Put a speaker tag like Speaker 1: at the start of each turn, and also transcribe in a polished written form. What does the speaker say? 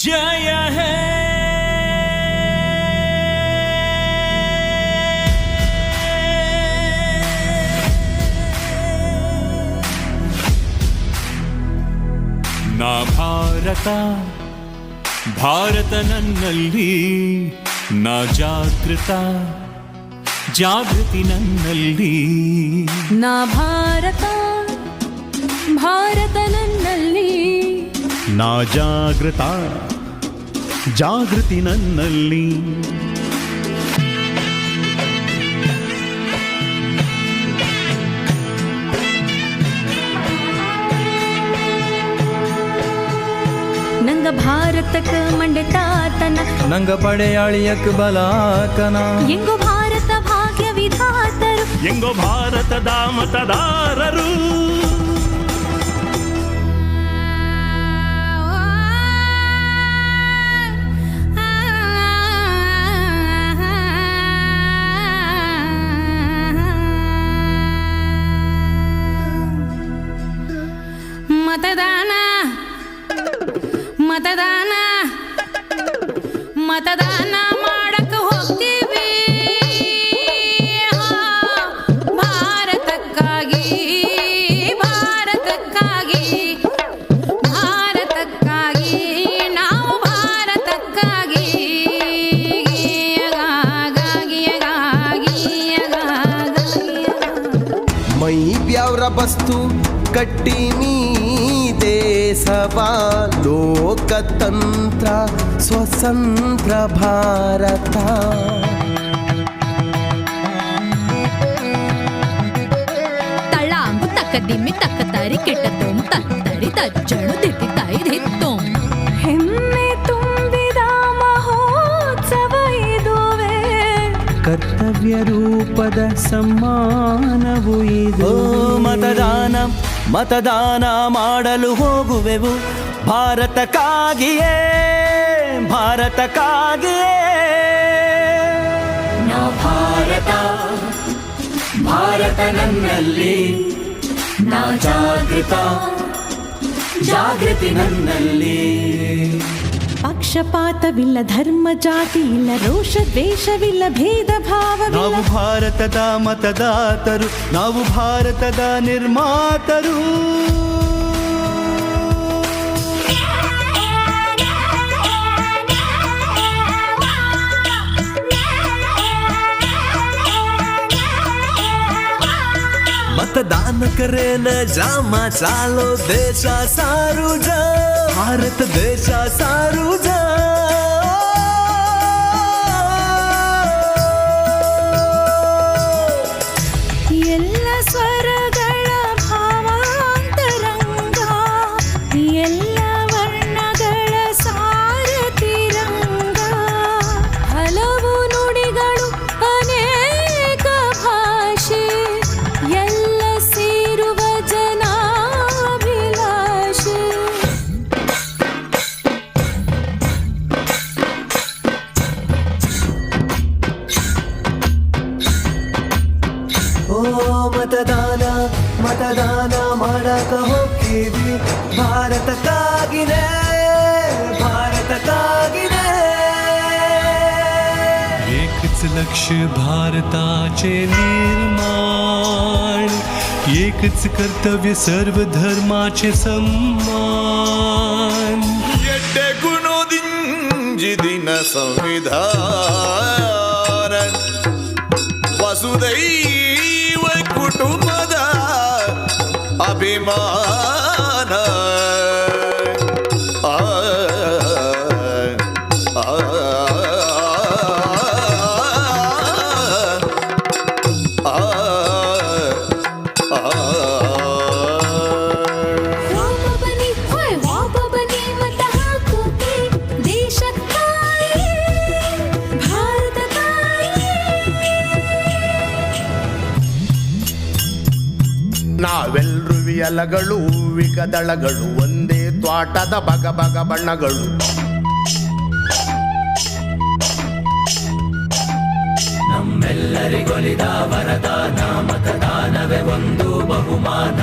Speaker 1: जय हे ನಾ ಭಾರತ ಭಾರತ ನನ್ನಲ್ಲಿ ನಾ ಜಾಗೃತ ಜಾಗೃತಿ ನನ್ನಲ್ಲಿ
Speaker 2: ನಾ ಭಾರತ ಭಾರತ ನನ್ನಲ್ಲಿ
Speaker 3: ನಾ ಜಾಗೃತ ಜಾಗೃತಿ ನನ್ನಲ್ಲಿ
Speaker 2: ನಂಗ ಭಾರತಕ್ಕ ಮಂಡೆತಾತನ
Speaker 4: ನಂಗ ಪಡೆಯಾಳಿಯಕ್ ಬಲಾಕನ
Speaker 2: ಎಂಗೋ ಭಾರತ ಭಾಗ್ಯ ವಿಧಾತರು
Speaker 3: ಎಂಗೋ ಭಾರತದ ಮತದಾರರು
Speaker 2: ಮತದಾನ ಮತದಾನ ಮತದಾನ ಮಾಡಕ್ಕೆ ಹೋಗ್ತೀವಿ ಭಾರತಕ್ಕಾಗಿ ಭಾರತಕ್ಕಾಗಿ ಭಾರತಕ್ಕಾಗಿ ನಾವು ಭಾರತಕ್ಕಾಗಿ
Speaker 5: ಮೈ ಬ್ಯಾವ್ರ ಬಸ್ತು ಕಟ್ಟಿನಿ ದೇಶವಾ ಲೋಕತಂತ್ರ ಸ್ವತಂತ್ರ ಭಾರತ
Speaker 2: ತಳಾಂಬು ತಕ್ಕದಿಮ್ಮಿ ತಕ್ಕತಾರಿ ಕೆಟ್ಟದೋಂ ತತ್ತರಿ ತಜ್ಜಣು ದಿತ್ತಿ ತಾಯಿ ದಿತ್ತೋಂ ಹೆಮ್ಮೆ ತುಂಬಿದ ಮಹೋತ್ಸವ ಇದುವೇ
Speaker 3: ಕರ್ತವ್ಯ ರೂಪದ ಸಮ್ಮಾನವು ಇದು
Speaker 4: ಮತದಾನ ಮತದಾನ ಮಾಡಲು ಹೋಗುವೆವು ಭಾರತಕ್ಕಾಗಿಯೇ ಭಾರತಕ್ಕಾಗಿಯೇ
Speaker 1: ನಾ ಭಾರತ ಭಾರತ ನನ್ನಲ್ಲಿ ನಾ ಜಾಗೃತ ಜಾಗೃತಿ ನನ್ನಲ್ಲಿ
Speaker 2: ಪಕ್ಷಪಾತವಿಲ್ಲ ಧರ್ಮ ಜಾತಿ ಇಲ್ಲ ರೋಷ ದ್ವೇಷವಿಲ್ಲ ಭೇದ ಭಾವವಿಲ್ಲ
Speaker 4: ನಾವು ಭಾರತದ ಮತದಾತರು ನಾವು ಭಾರತದ ನಿರ್ಮಾತರು मतदान करेन जामा चालो देशा सारू जा भारत देशा सारू जा
Speaker 2: ಎಲ್ಲ ಸ್ವರಗಳ ಭಾವಾಂತರಂಗ ಎಲ್ಲ ವರ್ಣಗಳ ಸಾರತಿರಂಗ ಹಲವು ನುಡಿಗಳು ಅನೇಕ ಭಾಷೆ ಎಲ್ಲ ಸೇರುವ ಜನಾಭಿಲಾಷೆ
Speaker 4: ಓ ಮತದಾನ ಮತದಾನ ಮಾಡಕ ಹೋಗ್ತೀವಿ ಭಾರತಕ್ಕಾಗಿನೇ ಭಾರತಕ್ಕಾಗಿನೇ
Speaker 1: एकच लक्ष्य भारताचे निर्माण एकच कर्तव्य सर्व धर्माचे सम्मान
Speaker 5: ಎಡ್ಡೆ ಗುಣದಿಂಜಿದಿನ ಸಂವಿಧಾನ ವಸುದೈವ ಕುಟುಂಬದ ಅಭಿಮಾನ ಆ, ಆ, ಆ, ಆ,
Speaker 2: ವಾಪಬನಿ ಹೋಯ್ ವಾಪಬನಿ ಮತ ಹಾಕುತ್ತಿ ದೇಶಕ್ಕಾಗಿ ಭಾರತಕ್ಕಾಗಿ
Speaker 5: ನಾವೆಲ್ರು ವಿಯಲಗಳು ವಿಕದಳಗಳು ಒಂದೇ ತ್ವಾಟದ ಬಗ ಬಗ ಬಣ್ಣಗಳು
Speaker 1: ನಮ್ಮೆಲ್ಲರಿಗೊಲಿದ ವರದಾನ ಮತದಾನವೇ ಒಂದು ಬಹುಮಾನ